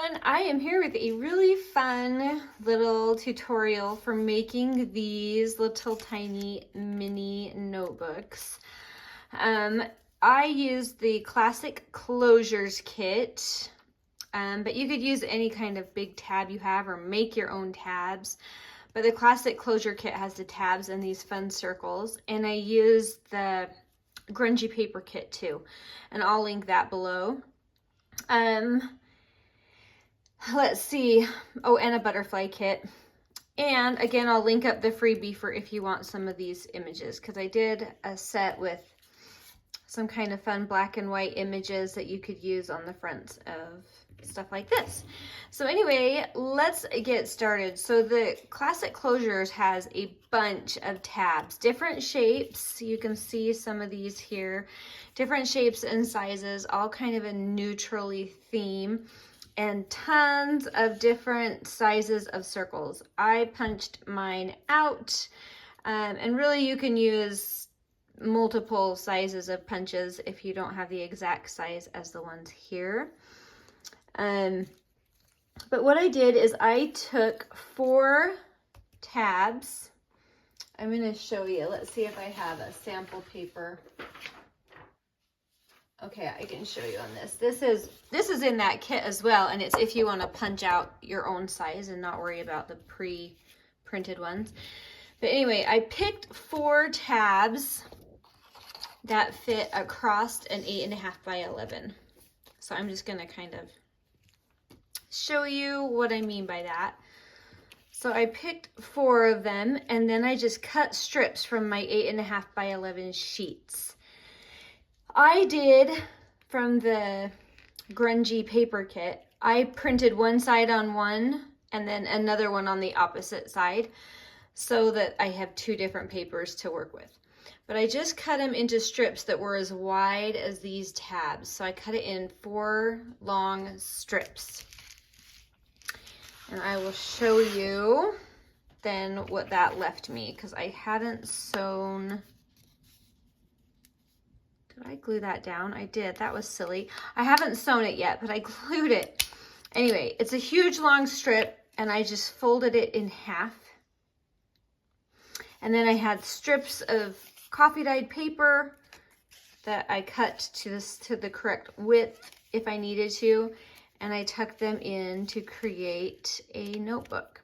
everyone, I am here with a really fun little tutorial for making these little tiny mini notebooks. I used the classic closures kit, but you could use any kind of big tab you have or make your own tabs. But the classic closure kit has the tabs and these fun circles, and I used the grungy paper kit too, and I'll link that below. Let's see. Oh, and a butterfly kit. And again, I'll link up the freebie for if you want some of these images, because I did a set with some kind of fun black and white images that you could use on the fronts of stuff like this. So anyway, let's get started. So the classic closures has a bunch of tabs, different shapes. You can see some of these here, different shapes and sizes, all kind of a neutrally theme, and tons of different sizes of circles. I punched mine out, and really you can use multiple sizes of punches if you don't have the exact size as the ones here. But what I did is I took 4 tabs. I'm going to show you. Let's see if I have a sample paper. Okay, I can show you on this. This is in that kit as well, and it's if you want to punch out your own size and not worry about the pre-printed ones. But anyway, I picked 4 tabs that fit across an 8.5 by 11. So I'm just going to kind of show you what I mean by that. So I picked 4 of them, and then I just cut strips from my 8.5 by 11 sheets. I did, from the grungy paper kit, I printed one side on one and then another one on the opposite side so that I have 2 different papers to work with. But I just cut them into strips that were as wide as these tabs. So I cut it in 4 long strips. And I will show you then what that left me, because I hadn't sewn. Did I glue that down? I did. That was silly. I haven't sewn it yet, but I glued it. Anyway, it's a huge long strip, and I just folded it in half. And then I had strips of coffee dyed paper that I cut to the correct width if I needed to, and I tucked them in to create a notebook.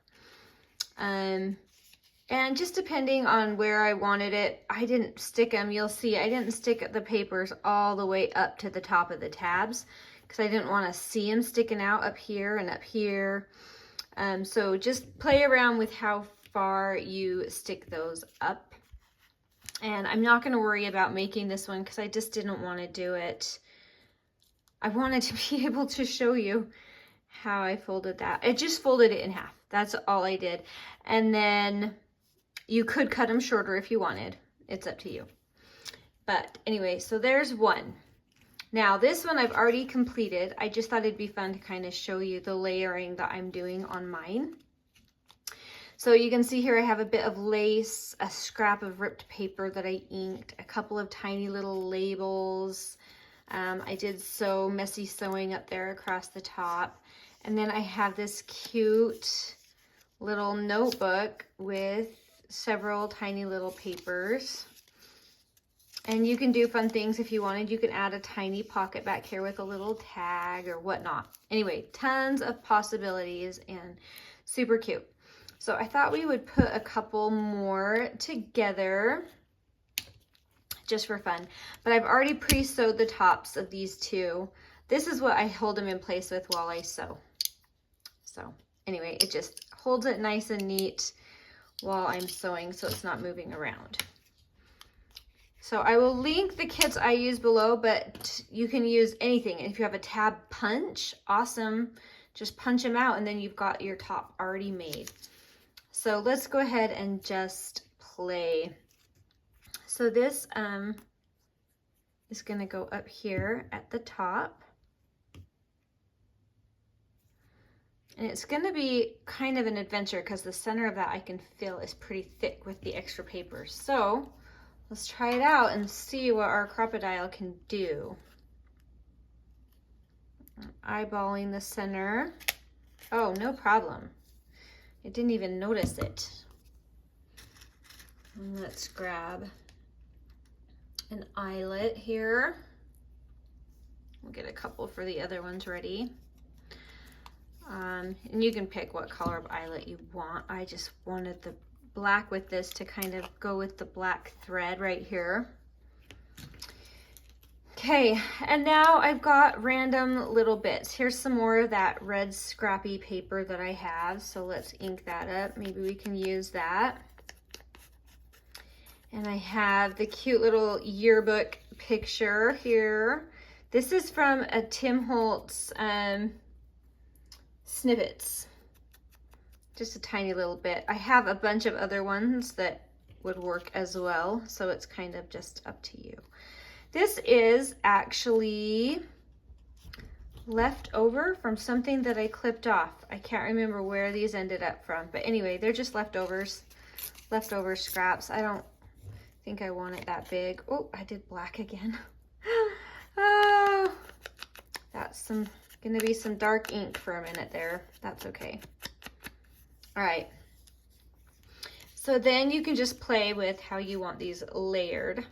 And just depending on where I wanted it, I didn't stick them. You'll see I didn't stick the papers all the way up to the top of the tabs because I didn't want to see them sticking out up here and up here. So just play around with how far you stick those up. And I'm not going to worry about making this one because I just didn't want to do it. I wanted to be able to show you how I folded that. I just folded it in half. That's all I did. And then you could cut them shorter if you wanted. It's up to you. But anyway, so there's one. Now this one I've already completed. I just thought it'd be fun to kind of show you the layering that I'm doing on mine. So you can see here I have a bit of lace, a scrap of ripped paper that I inked, a couple of tiny little labels. I did sew messy sewing up there across the top. And then I have this cute little notebook with several tiny little papers. And you can do fun things if you wanted. You can add a tiny pocket back here with a little tag or whatnot. Anyway, tons of possibilities and super cute. So I thought we would put a couple more together just for fun. But I've already pre-sewed the tops of these 2. This is what I hold them in place with while I sew. So anyway, it just holds it nice and neat while I'm sewing so it's not moving around. So I will link the kits I use below, but you can use anything. If you have a tab punch, awesome. Just punch them out and then you've got your top already made. So let's go ahead and just play. So this is going to go up here at the top. And it's going to be kind of an adventure because the center of that I can feel is pretty thick with the extra paper. So let's try it out and see what our Crop-o-Dile can do. Eyeballing the center. Oh, no problem. I didn't even notice it. And let's grab an eyelet here. We'll get a couple for the other ones ready. And you can pick what color of eyelet you want. I just wanted the black with this to kind of go with the black thread right here. Okay, and now I've got random little bits. Here's some more of that red scrappy paper that I have. So let's ink that up. Maybe we can use that. And I have the cute little yearbook picture here. This is from a Tim Holtz snippets. Just a tiny little bit. I have a bunch of other ones that would work as well, so it's kind of just up to you. This is actually left over from something that I clipped off. I can't remember where these ended up from, but anyway, they're just leftovers, leftover scraps. I don't think I want it that big. Oh, I did black again. Oh, that's gonna be some dark ink for a minute there. That's okay. All right. So then you can just play with how you want these layered.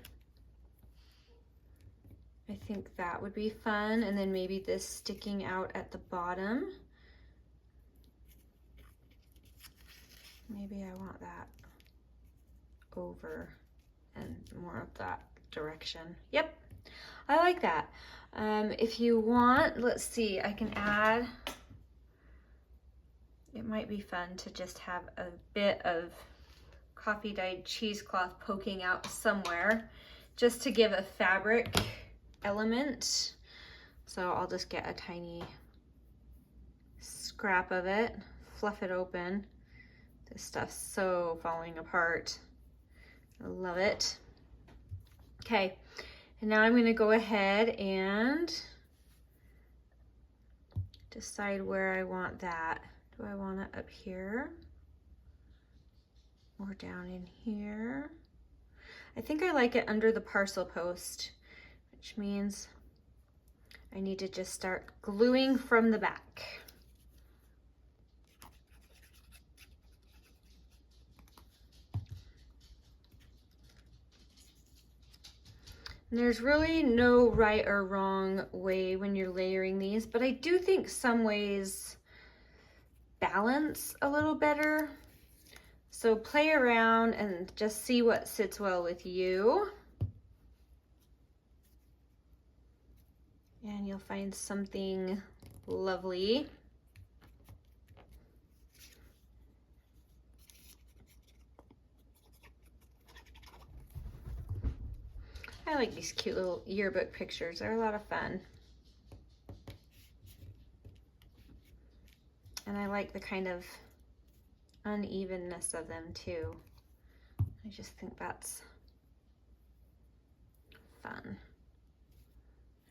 I think that would be fun. And then maybe this sticking out at the bottom. Maybe I want that over and more of that direction. Yep, I like that. If you want, let's see, I can add, it might be fun to just have a bit of coffee dyed cheesecloth poking out somewhere just to give a fabric element. So I'll just get a tiny scrap of it, fluff it open. This stuff's so falling apart. I love it. Okay, and now I'm going to go ahead and decide where I want that. Do I want it up here or down in here? I think I like it under the parcel post, which means I need to just start gluing from the back. And there's really no right or wrong way when you're layering these, but I do think some ways balance a little better. So play around and just see what sits well with you. And you'll find something lovely. I like these cute little yearbook pictures. They're a lot of fun. And I like the kind of unevenness of them too. I just think that's fun.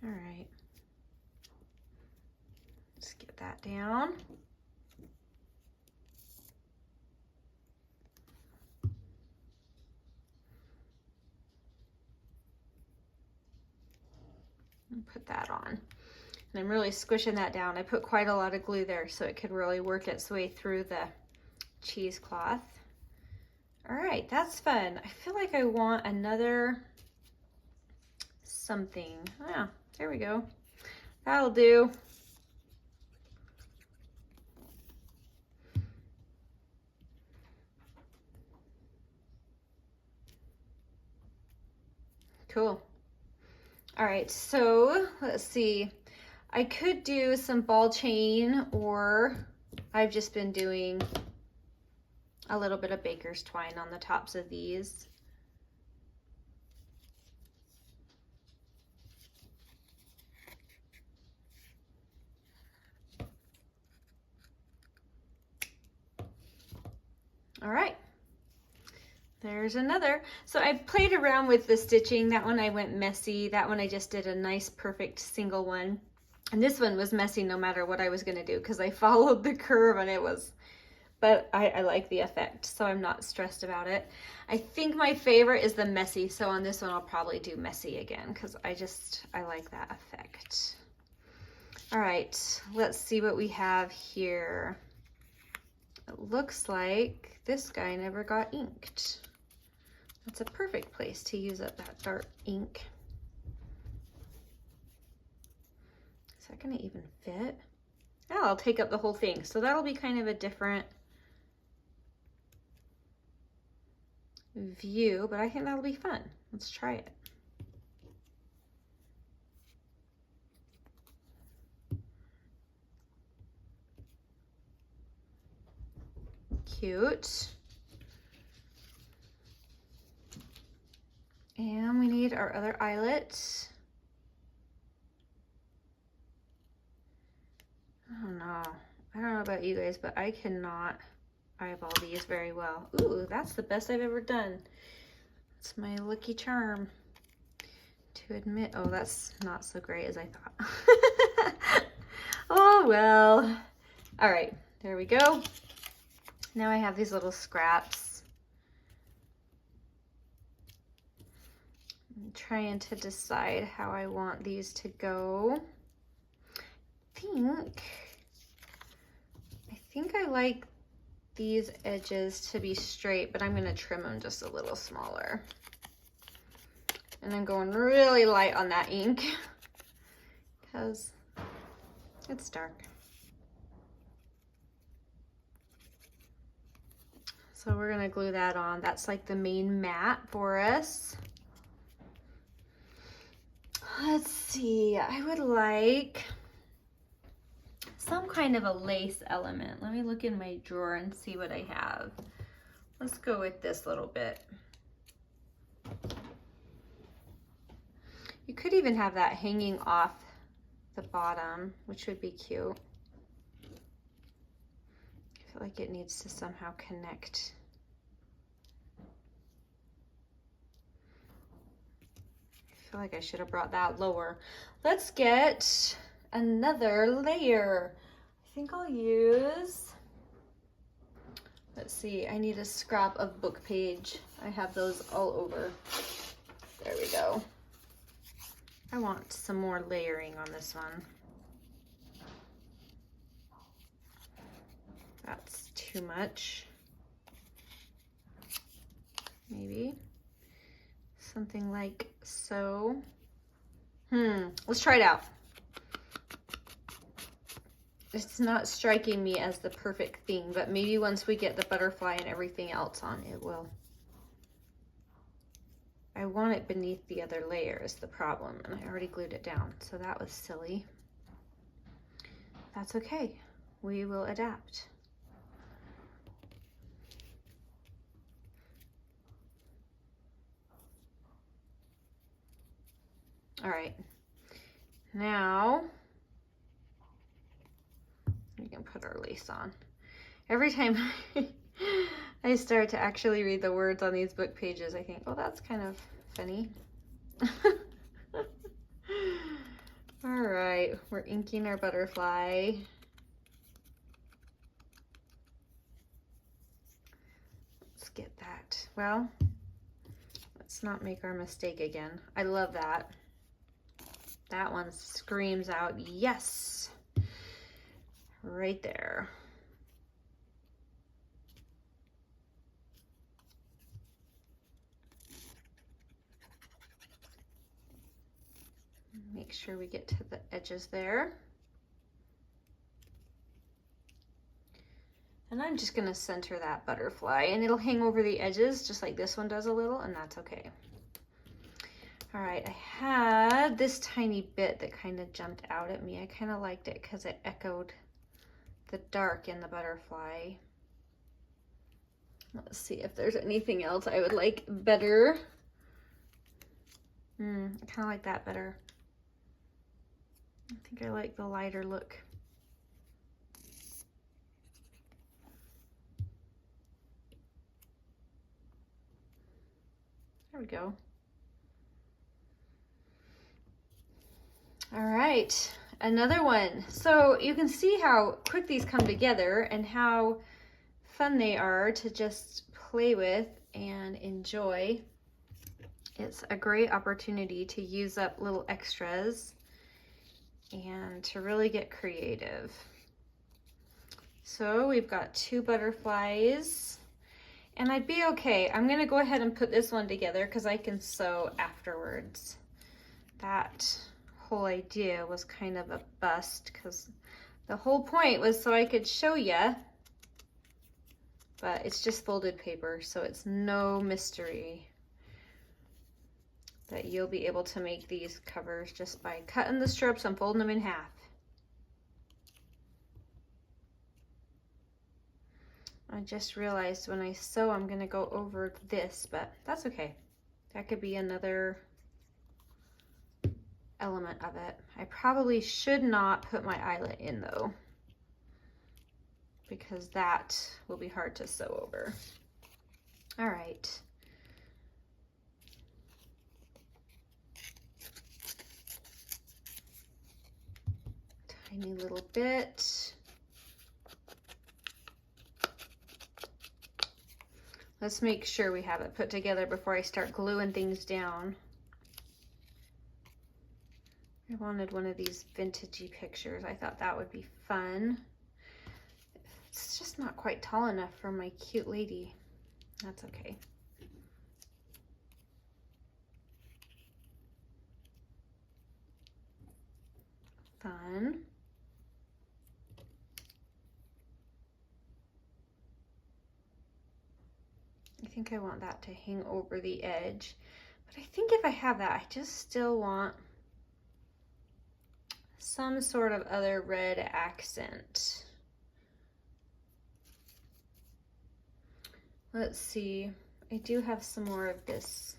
All right. Let's get that down. And put that on. And I'm really squishing that down. I put quite a lot of glue there so it could really work its way through the cheesecloth. All right, that's fun. I feel like I want another something. Yeah, there we go. That'll do. Cool. All right, so let's see. I could do some ball chain, or I've just been doing a little bit of baker's twine on the tops of these. All right. There's another. So I played around with the stitching. That one I went messy. That one I just did a nice perfect single one. And this one was messy no matter what I was going to do because I followed the curve and it was, but I like the effect, so I'm not stressed about it. I think my favorite is the messy. So on this one I'll probably do messy again because I like that effect. All right, let's see what we have here. It looks like this guy never got inked. That's a perfect place to use up that dark ink. Is that gonna even fit? Oh, I'll take up the whole thing. So that'll be kind of a different view, but I think that'll be fun. Let's try it. Cute. And we need our other eyelet. I don't know about you guys, but I cannot eyeball these very well. Ooh, that's the best I've ever done. It's my lucky charm to admit. Oh, that's not so great as I thought. Oh, well. All right, there we go. Now I have these little scraps. I'm trying to decide how I want these to go. I think I like these edges to be straight, but I'm gonna trim them just a little smaller. And I'm going really light on that ink because it's dark. So we're gonna glue that on. That's like the main mat for us. Let's see, I would like some kind of a lace element. Let me look in my drawer and see what I have. Let's go with this little bit. You could even have that hanging off the bottom, which would be cute. I feel like it needs to somehow connect. I feel like I should have brought that lower. Let's get another layer. I think I'll use, let's see, I need a scrap of book page. I have those all over. There we go. I want some more layering on this one. That's too much. Maybe something like so. Let's try it out. It's not striking me as the perfect thing, but maybe once we get the butterfly and everything else on, it will. I want it beneath the other layer is the problem, and I already glued it down, so that was silly. That's okay. We will adapt. All right, now we can put our lace on. Every time I start to actually read the words on these book pages, I think, oh, that's kind of funny. All right, we're inking our butterfly. Let's get that. Well, let's not make our mistake again. I love that. That one screams out, yes, right there. Make sure we get to the edges there. And I'm just gonna center that butterfly, and it'll hang over the edges just like this one does a little, and that's okay. All right, I had this tiny bit that kind of jumped out at me. I kind of liked it because it echoed the dark in the butterfly. Let's see if there's anything else I would like better. I kind of like that better. I think I like the lighter look. There we go. All right, another one. So you can see how quick these come together and how fun they are to just play with and enjoy. It's a great opportunity to use up little extras. and to really get creative. So we've got 2 butterflies, and I'd be okay. I'm gonna go ahead and put this one together because I can sew afterwards. That whole idea was kind of a bust because the whole point was so I could show you, but it's just folded paper, so it's no mystery that you'll be able to make these covers just by cutting the strips and folding them in half. I just realized when I sew I'm gonna go over this, but that's okay. That could be another element of it. I probably should not put my eyelet in though, because that will be hard to sew over. All right. Tiny little bit. Let's make sure we have it put together before I start gluing things down. I wanted one of these vintagey pictures. I thought that would be fun. It's just not quite tall enough for my cute lady. That's okay. Fun. I think I want that to hang over the edge, but I think if I have that, I just still want some sort of other red accent. Let's see, I do have some more of this.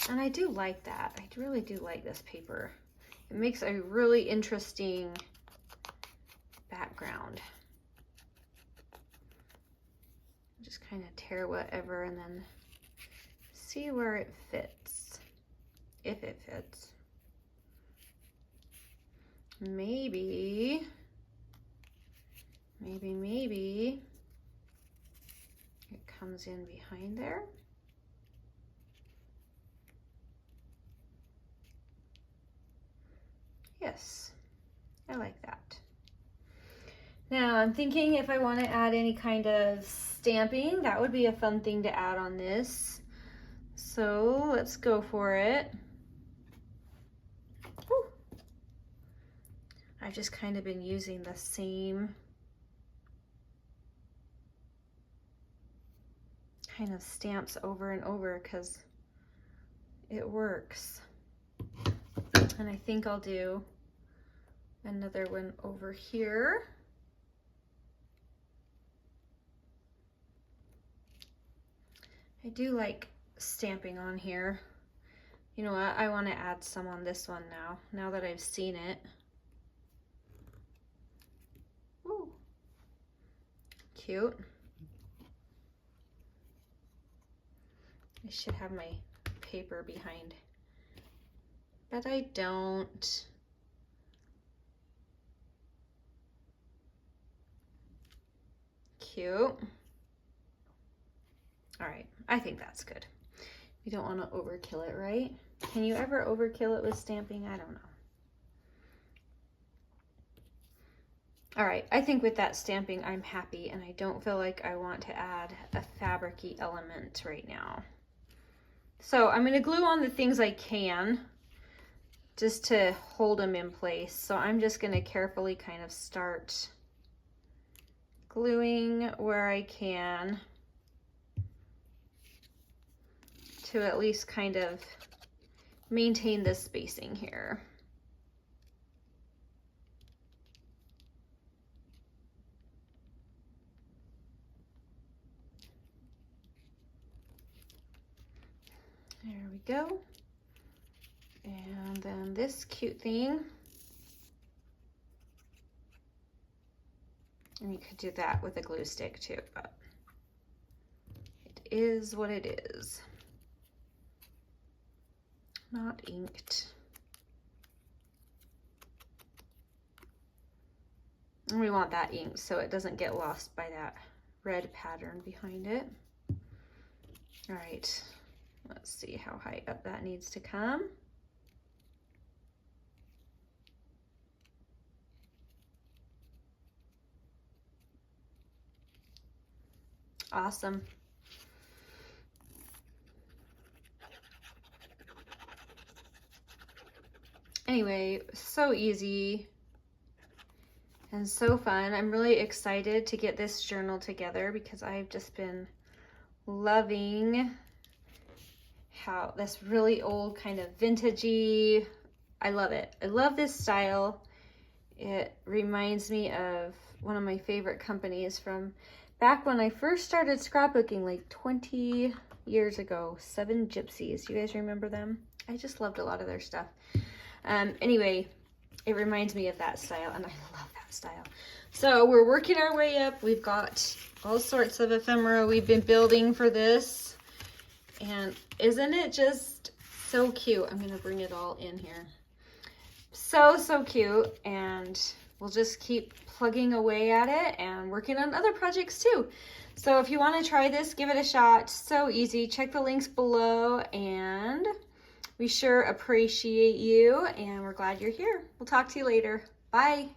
And I do like that. I really do like this paper. It makes a really interesting background. Just kind of tear whatever and then see where it fits, if it fits. Maybe it comes in behind there. Yes, I like that. Now I'm thinking if I want to add any kind of stamping, that would be a fun thing to add on this. So let's go for it. Whew. I've just kind of been using the same kind of stamps over and over because it works. And I think I'll do another one over here. I do like stamping on here. You know what? I want to add some on this one now that I've seen it. Ooh. Cute. I should have my paper behind, but I don't. Cute. All right, I think that's good. You don't want to overkill it, right? Can you ever overkill it with stamping? I don't know. All right, I think with that stamping, I'm happy, and I don't feel like I want to add a fabric-y element right now. So I'm gonna glue on the things I can just to hold them in place. So I'm just gonna carefully kind of start gluing where I can to at least kind of maintain this spacing here. There we go. And then this cute thing. And you could do that with a glue stick too, but it is what it is. Not inked. And we want that inked so it doesn't get lost by that red pattern behind it. All right, let's see how high up that needs to come. Awesome. Anyway, so easy and so fun. I'm really excited to get this journal together because I've just been loving how this really old kind of vintagey, I love it. I love this style. It reminds me of one of my favorite companies from back when I first started scrapbooking like 20 years ago, Seven Gypsies. You guys remember them? I just loved a lot of their stuff. Anyway, it reminds me of that style, and I love that style. So we're working our way up. We've got all sorts of ephemera we've been building for this. And isn't it just so cute? I'm gonna bring it all in here. So cute, and we'll just keep plugging away at it and working on other projects too. So if you want to try this, give it a shot. So easy. Check the links below, and we sure appreciate you, and we're glad you're here. We'll talk to you later. Bye.